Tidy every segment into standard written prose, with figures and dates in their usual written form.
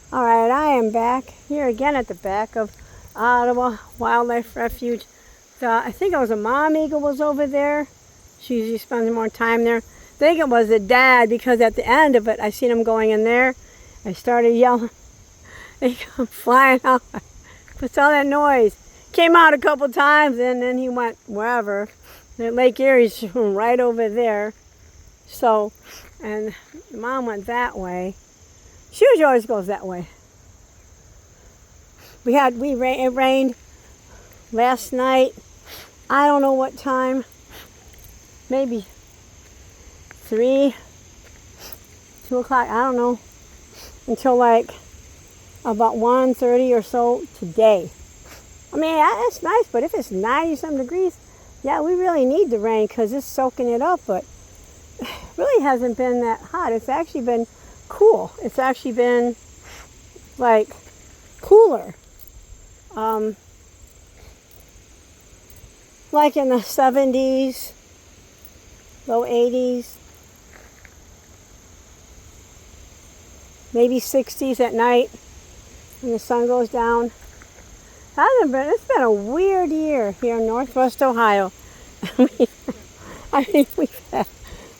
All right, I am back here again at the back of Ottawa Wildlife Refuge. I think it was a mom eagle was over there. She usually spends more time there. I think it was a dad because at the end of it, I seen him going in there. I started yelling. He come flying out. What's all that noise? Came out a couple times and then he went wherever. Lake Erie's right over there. So, and mom went that way. She usually always goes that way. It rained last night. I don't know what time. Maybe 3, 2 o'clock. I don't know. Until like about 1:30 or so today. I mean, that's nice, but if it's 90-some degrees, yeah, we really need the rain because it's soaking it up, but it really hasn't been that hot. It's actually been cool. It's actually been like cooler. Like in the 70s, low 80s, maybe 60s at night when the sun goes down. It's been a weird year here in Northwest Ohio.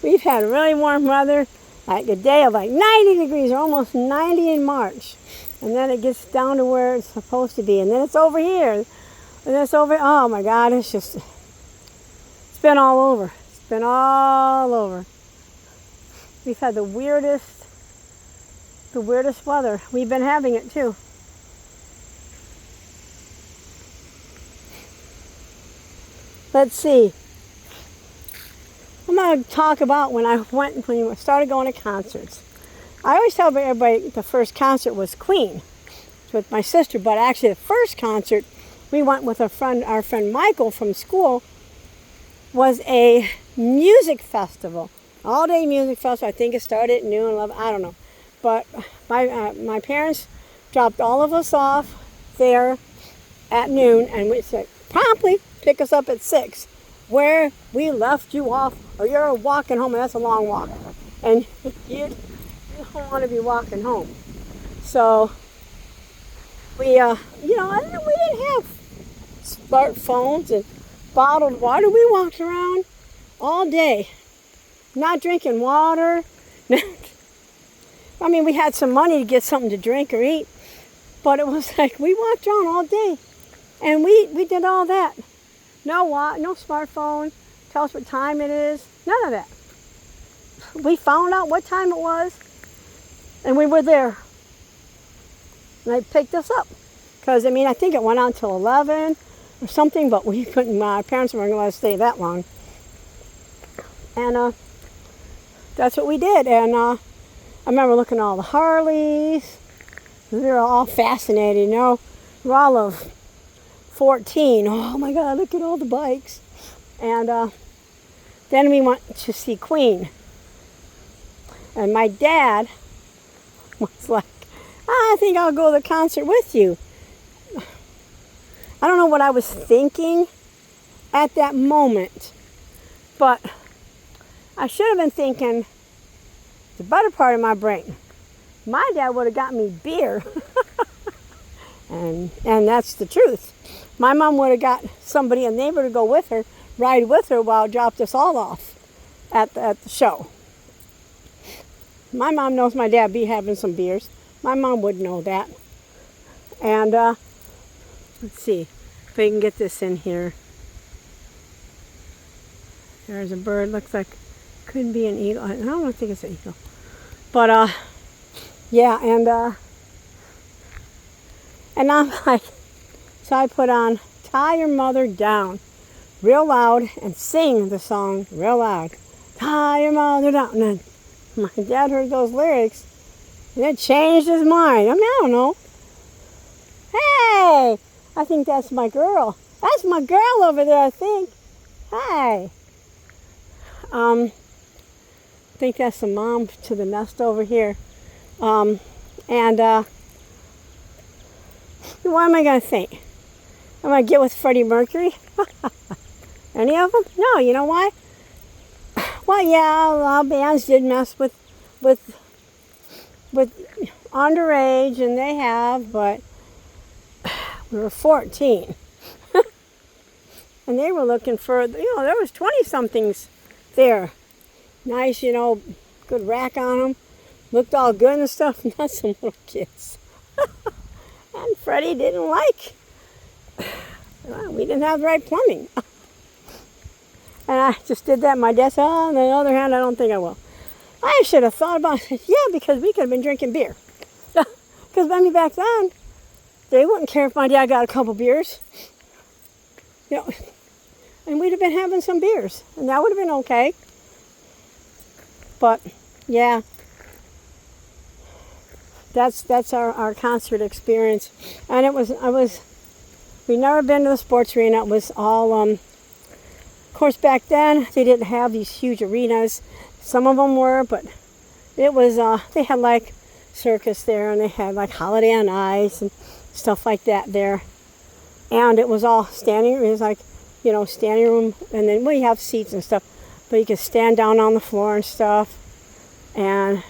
We've had really warm weather, like a day of like 90 degrees, or almost 90 in March. And then it gets down to where it's supposed to be. And then it's over here. And then it's over, oh my God, it's been all over. It's been all over. We've had the weirdest weather. We've been having it too. Let's see. I'm going to talk about when we started going to concerts. I always tell everybody the first concert was Queen with my sister, but actually the first concert we went with our friend Michael from school was a music festival, all-day music festival. I think it started at noon, 11, I don't know. But my parents dropped all of us off there at noon, and we said, promptly pick us up at 6, where we left you off, or you're walking home, and that's a long walk. And you don't want to be walking home. So we didn't have smartphones and bottled water. We walked around all day, not drinking water. I mean, we had some money to get something to drink or eat, but it was like we walked around all day, and we did all that. No smartphone, tell us what time it is, none of that. We found out what time it was, and we were there. And they picked us up. Because, I think it went on till 11 or something, but we couldn't, my parents weren't going to let us stay that long. And that's what we did. And I remember looking at all the Harleys. We were all fascinated, We're all of 14. Oh my God, look at all the bikes. And then we went to see Queen. And my dad was like, I think I'll go to the concert with you. I don't know what I was thinking at that moment, but I should have been thinking the better part of my brain. My dad would have got me beer. and that's the truth. My mom would have got somebody, a neighbor, to go with her, ride with her while it dropped us all off at the show. My mom knows my dad be having some beers. My mom would know that. And let's see if we can get this in here. There's a bird. Looks like could be an eagle. I don't think it's an eagle. But yeah, and I'm like, so I put on "Tie Your Mother Down" real loud and sing the song real loud. Tie your mother down. And then my dad heard those lyrics, and it changed his mind. I don't know. Hey, I think that's my girl. That's my girl over there, I think. Hey. I think that's the mom to the nest over here. And what am I going to think? Am I going to get with Freddie Mercury? Any of them? No, you know why? Well, yeah, a lot of bands did mess with underage, and they have, but we were 14. And they were looking for, there was 20-somethings there. Nice, good rack on them. Looked all good and stuff, not some little kids. And Freddie didn't like, we didn't have the right plumbing. And I just did that. My dad said, on the other hand, I don't think I will. I should have thought about it. Yeah, because we could have been drinking beer. Because back then, they wouldn't care if my dad got a couple beers. And we'd have been having some beers. And that would have been okay. But, yeah. That's our concert experience. And we'd never been to the sports arena. It was all, of course, back then, they didn't have these huge arenas. Some of them were, but it was, they had like circus there, and they had like Holiday on Ice and stuff like that there. And it was all standing, it was like, standing room, and then we have seats and stuff, but you could stand down on the floor and stuff. And,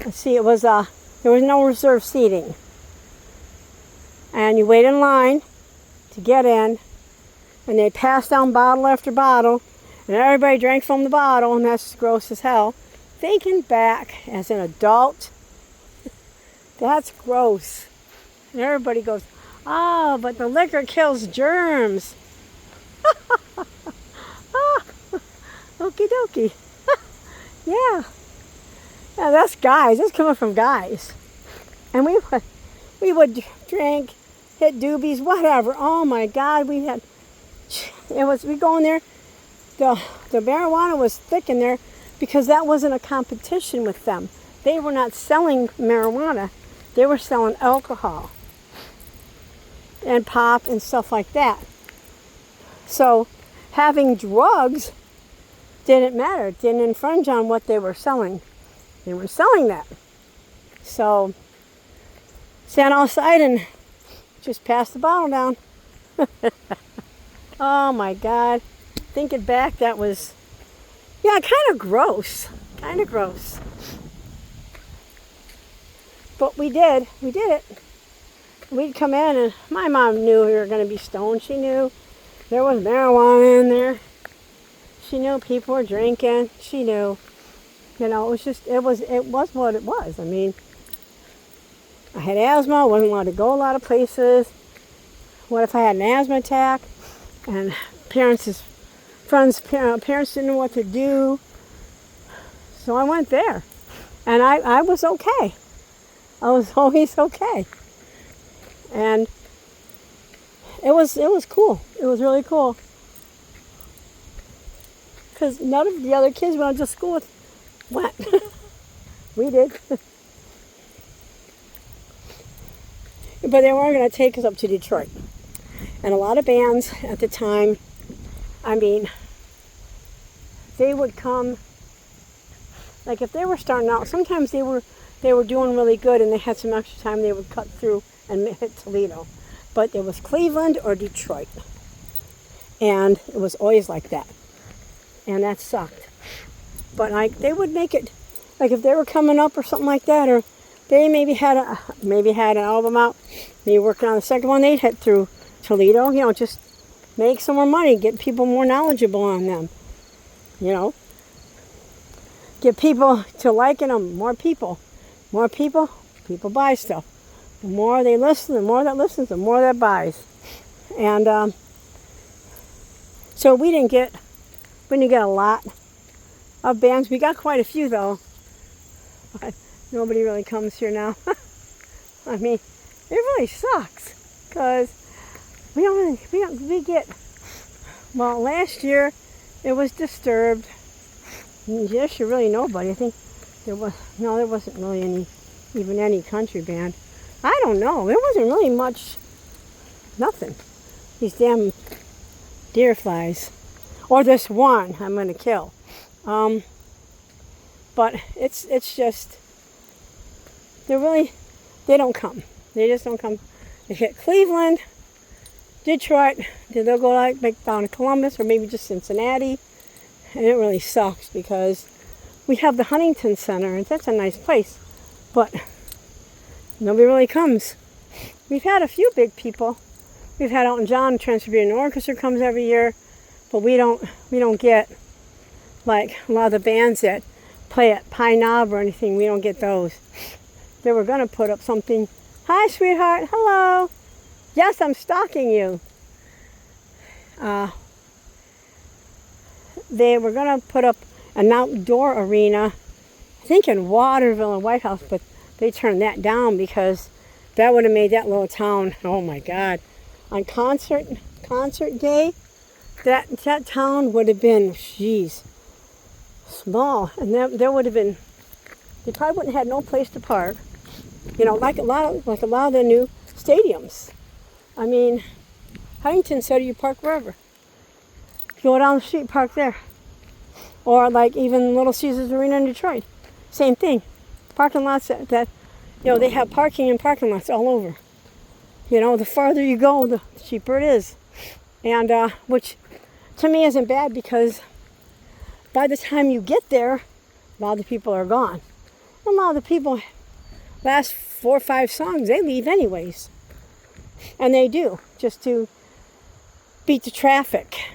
let's see, it was, there was no reserved seating. And you wait in line to get in, and they pass down bottle after bottle, and everybody drank from the bottle, and that's gross as hell. Thinking back as an adult, that's gross. And everybody goes, oh, but the liquor kills germs. Okie dokie. Yeah. Yeah, that's guys. That's coming from guys. And we would drink, hit doobies, whatever. Oh my God, we go in there. The marijuana was thick in there because that wasn't a competition with them. They were not selling marijuana. They were selling alcohol and pop and stuff like that. So having drugs didn't matter. It didn't infringe on what they were selling. They were selling that. So stand outside and just pass the bottle down. Oh my God. Thinking back, that was, kind of gross. Kind of gross. But we did it. We'd come in, and my mom knew we were going to be stoned. She knew there was marijuana in there. She knew people were drinking. She knew. It was what it was. I mean, I had asthma. I wasn't allowed to go a lot of places. What if I had an asthma attack? And parents didn't know what to do. So I went there. And I was okay. I was always okay. And it was cool. It was really cool. Because none of the other kids we went to school with went. We did. But they weren't going to take us up to Detroit. And a lot of bands at the time, they would come, like if they were starting out, sometimes they were doing really good and they had some extra time, they would cut through and hit Toledo. But it was Cleveland or Detroit. And it was always like that. And that sucked. But they would make it, like if they were coming up or something like that, or they maybe had an album out, maybe working on the second one, they'd hit through Toledo, just make some more money, get people more knowledgeable on them, get people to liking them, more people buy stuff. The more they listen, the more that listens, the more that buys. And so we didn't get a lot of bands. We got quite a few though, but nobody really comes here now. I mean, it really sucks because we get, well, last year it was Disturbed. This year really nobody. I think there wasn't really any country band. I don't know. There wasn't really much, nothing. These damn deer flies. Or this one I'm going to kill. But it's just, they don't come. They just don't come. They hit Cleveland, Detroit, then they'll go back down to Columbus or maybe just Cincinnati. And it really sucks because we have the Huntington Center, and that's a nice place, but nobody really comes. We've had a few big people. We've had Elton John, Trans-Siberian Orchestra comes every year, but we don't get like a lot of the bands that play at Pine Knob or anything. We don't get those. They were gonna put up something. Hi, sweetheart. Hello. Yes, I'm stalking you. They were gonna put up an outdoor arena, I think in Waterville and White House, but they turned that down because that would have made that little town, oh my God, on concert day, that town would have been, geez, small, and there would have been, they probably wouldn't have had no place to park, you know, like a lot of the new stadiums. I mean, Huntington said you park wherever. Go down the street, park there. Or like even Little Caesars Arena in Detroit. Same thing. Parking lots that you know, they have parking in parking lots all over. You know, the farther you go, the cheaper it is. And which to me isn't bad because by the time you get there, a lot of the people are gone. And a lot of the people, last 4 or 5 songs, they leave anyways. And they do, just to beat the traffic.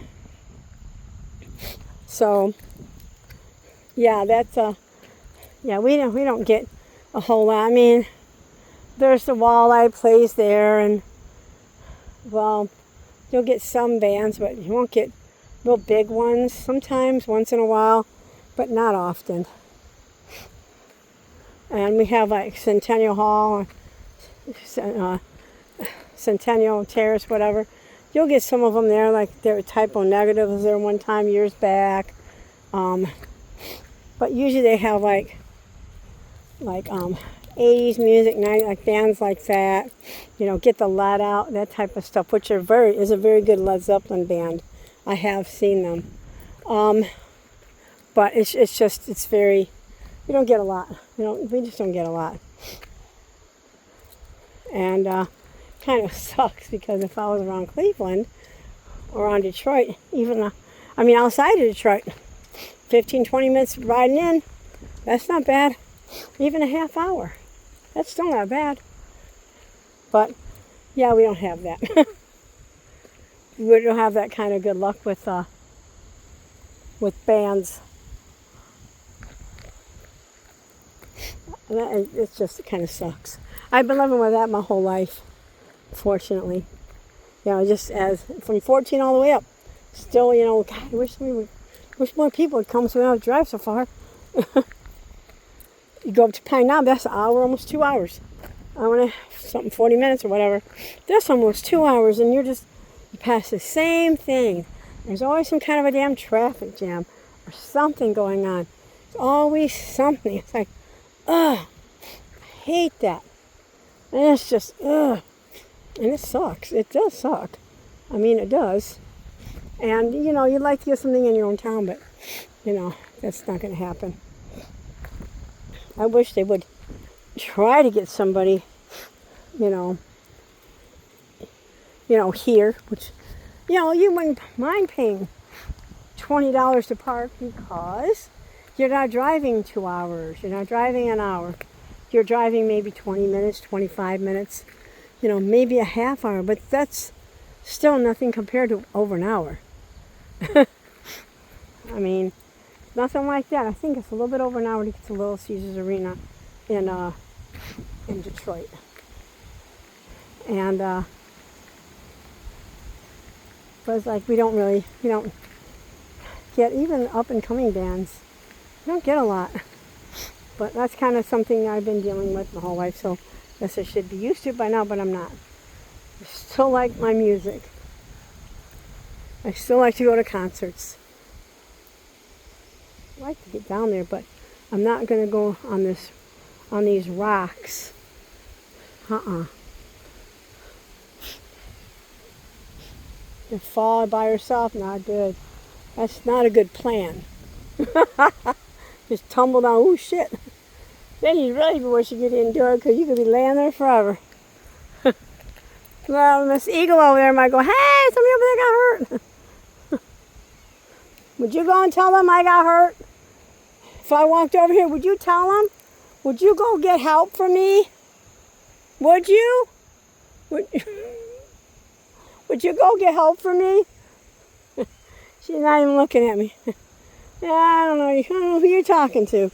So, yeah, that's yeah, we don't get a whole lot. I mean, there's the Walleye plays there, and well, you'll get some bands, but you won't get real big ones. Sometimes, once in a while, but not often. And we have like Centennial Hall, Centennial Terrace, whatever. You'll get some of them there, like there were Typo Negative was there one time years back. But usually they have like 80s music night, like bands like that. You know, Get the Lead Out, that type of stuff, which is a very good Led Zeppelin band. I have seen them. But it's very, we don't get a lot. We just don't get a lot. And kind of sucks because if I was around Cleveland or around Detroit, outside of Detroit, 15, 20 minutes riding in, that's not bad. Even a half hour, that's still not bad. But yeah, we don't have that. We don't have that kind of good luck with bands. And it just kind of sucks. I've been living with that my whole life, fortunately. You know, just as from 14 all the way up. Still, you know, God, I wish more people would come so we don't have to drive so far. You go up to Pine Knob, that's an hour, almost 2 hours. I want to, 40 minutes or whatever. That's almost 2 hours, and you pass the same thing. There's always some kind of a damn traffic jam or something going on. There's always something. It's like, ugh, I hate that. And it's just, ugh. And it sucks. It does suck. I mean, it does. And, you know, you'd like to get something in your own town, but, you know, that's not going to happen. I wish they would try to get somebody, you know, here, which, you know, you wouldn't mind paying $20 to park because you're not driving 2 hours. You're not driving an hour. You're driving maybe 20 minutes, 25 minutes, you know, maybe a half hour, but that's still nothing compared to over an hour. I mean, nothing like that. I think it's a little bit over an hour to get to Little Caesars Arena in Detroit. And but it's like we don't get even up and coming bands. We don't get a lot. But that's kind of something I've been dealing with my whole life, so I guess I should be used to it by now, but I'm not. I still like my music. I still like to go to concerts. I like to get down there, but I'm not going to go on these rocks. You fall by yourself, not good. That's not a good plan. Just tumble down, oh shit. Then you really wish you didn't do it because you could be laying there forever. Well, Miss Eagle over there might go, hey, somebody over there got hurt. Would you go and tell them I got hurt? If I walked over here, would you tell him? Would you go get help for me? Would you? Would, would you go get help for me? She's not even looking at me. Yeah, I don't know who you're talking to,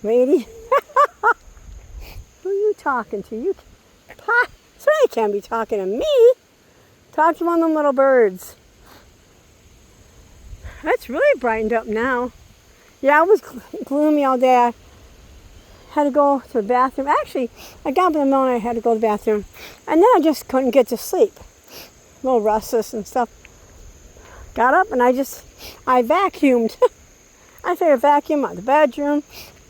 lady. Who you talking to? Somebody can't be talking to me. Talk to one of them little birds. It's really brightened up now. Yeah, it was gloomy all day. I had to go to the bathroom. Actually, I got up in the middle and I had to go to the bathroom. And then I just couldn't get to sleep. A little restless and stuff. Got up and I vacuumed. I took a vacuum out of the bedroom,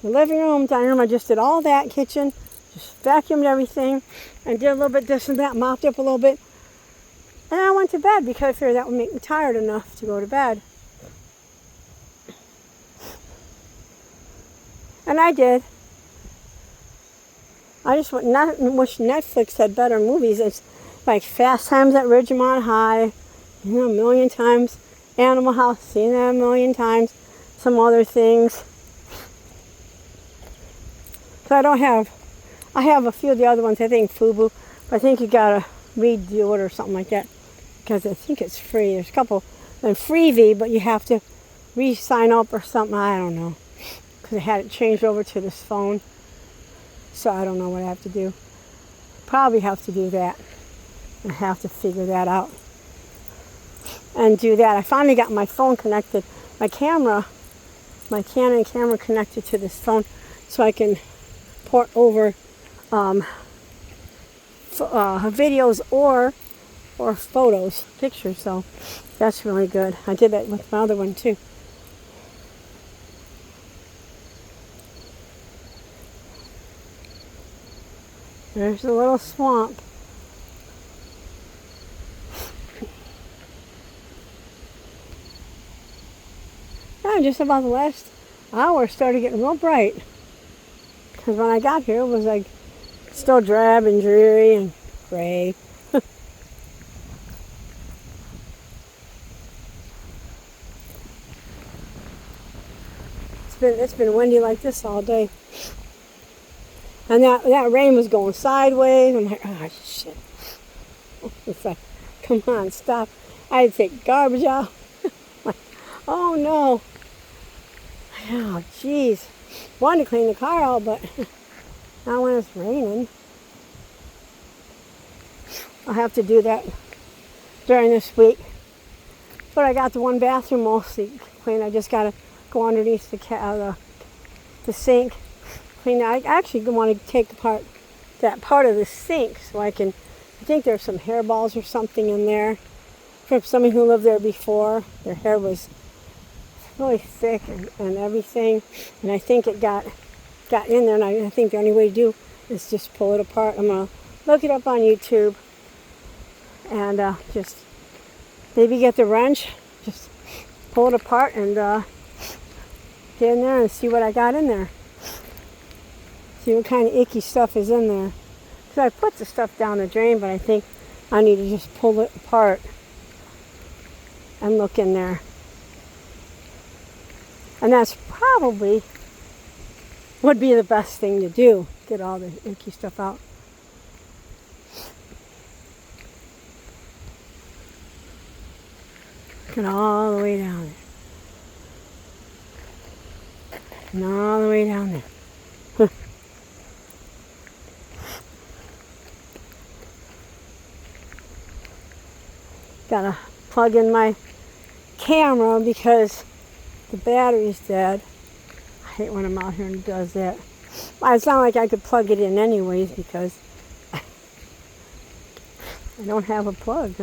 the living room, dining room. I just did all that, kitchen. Just vacuumed everything and did a little bit this and that, mopped up a little bit. And I went to bed because I figured that would make me tired enough to go to bed. And I did. I just wish Netflix had better movies. It's like Fast Times at Ridgemont High, a million times. Animal House, seen that a million times. Some other things. So I have a few of the other ones. I think Fubu, but I think you gotta redo it or something like that because I think it's free. There's a couple in Freevee, but you have to re-sign up or something. I don't know because I had it changed over to this phone, so I don't know what I have to do. Probably have to do that. I have to figure that out and do that. I finally got my phone connected, my Canon camera connected to this phone, so I can port over videos or photos, pictures. So that's really good. I did that with my other one too. There's a little swamp. Yeah, just about the last hour it started getting real bright. Because when I got here it was like still drab and dreary and gray. It's been windy like this all day. And that rain was going sideways. I'm like, oh shit. It's like, come on, stop. I had to take garbage out. Like, oh no. Oh jeez. Wanted to clean the car out, but not when it's raining. I'll have to do that during this week. But I got the one bathroom mostly clean. I just gotta go underneath the sink. Clean. I actually want to take apart that part of the sink so I think there's some hairballs or something in there. From somebody who lived there before, their hair was really thick and everything, and I think it got in there, and I think the only way to do is just pull it apart. I'm gonna look it up on YouTube and just maybe get the wrench, just pull it apart and get in there and see what I got in there. See what kind of icky stuff is in there. So I put the stuff down the drain, but I think I need to just pull it apart and look in there. And that's probably would be the best thing to do. Get all the icky stuff out. Get all the way down there. And all the way down there. Gotta plug in my camera because the battery's dead. I hate when I'm out here and it does that. Well, it's not like I could plug it in anyways because I don't have a plug.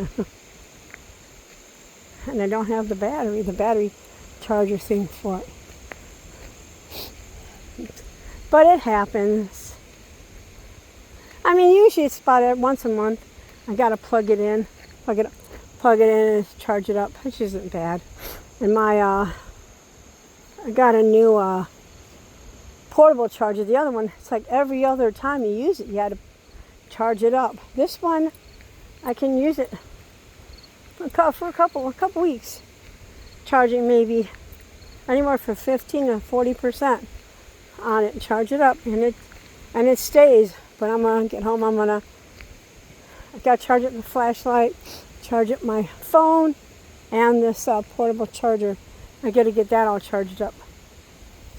And I don't have the battery charger thing for it. But it happens. I mean, usually it's about once a month. I gotta plug it in and charge it up, which isn't bad. And I got a new portable charger. The other one, it's like every other time you use it, you had to charge it up. This one, I can use it for a couple weeks, charging maybe anywhere from 15 to 40%. on it and charge it up, and it stays. But I'm gonna get home. I gotta charge it with a flashlight, charge it my phone, and this portable charger. I gotta get that all charged up,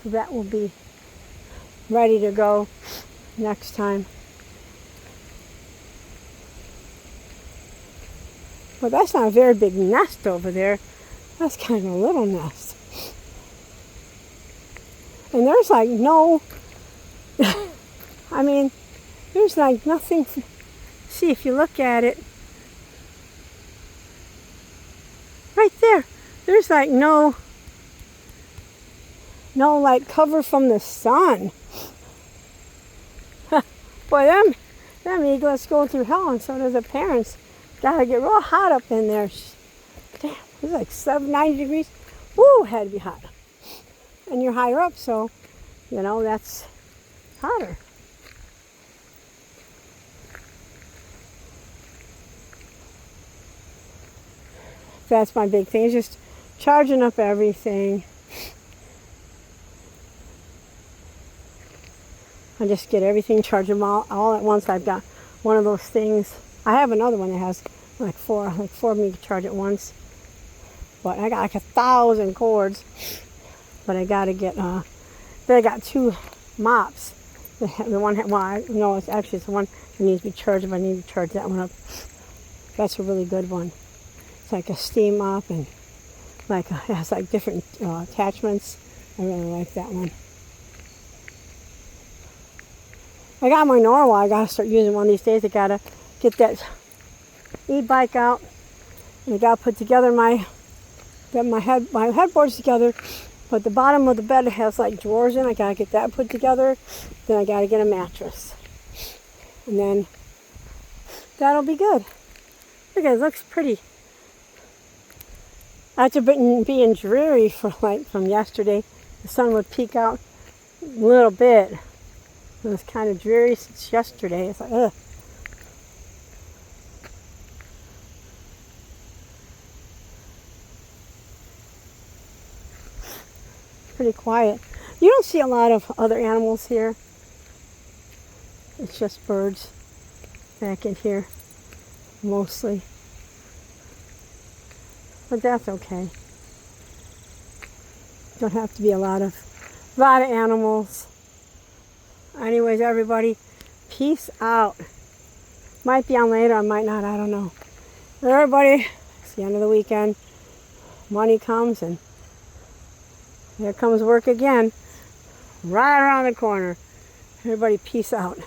so that will be ready to go next time. But that's not a very big nest over there. That's kind of a little nest. And there's like no, I mean, there's like nothing. See, if you look at it, right there, there's like no like cover from the sun. Boy, them eaglets go through hell, and so does the parents. Gotta get real hot up in there. Damn, it's like 90 degrees. Woo, had to be hot. And you're higher up, so, that's hotter. That's my big thing, is just charging up everything. I just get everything, charge them all at once. I've got one of those things. I have another one that has like four of me to charge at once. But I got like 1,000 cords. But I got to get, then I got 2 mops. The one, it's actually the one that needs to be charged, but I need to charge that one up. That's a really good one. It's like a steam mop, and it has like different attachments. I really like that one. I got my Norwal. I got to start using one of these days. I got to get that e-bike out, and I got to put together my headboards together, but the bottom of the bed has like drawers in. I got to get that put together. Then I got to get a mattress, and then that'll be good. Look at it, looks pretty. After being dreary from yesterday, the sun would peek out a little bit. It was kind of dreary since yesterday. It's like, ugh. Pretty quiet. You don't see a lot of other animals here. It's just birds back in here, mostly. But that's okay. Don't have to be a lot of animals. Anyways, everybody, peace out. Might be on later, I might not, I don't know. Everybody, it's the end of the weekend. Money comes, and here comes work again. Right around the corner. Everybody, peace out.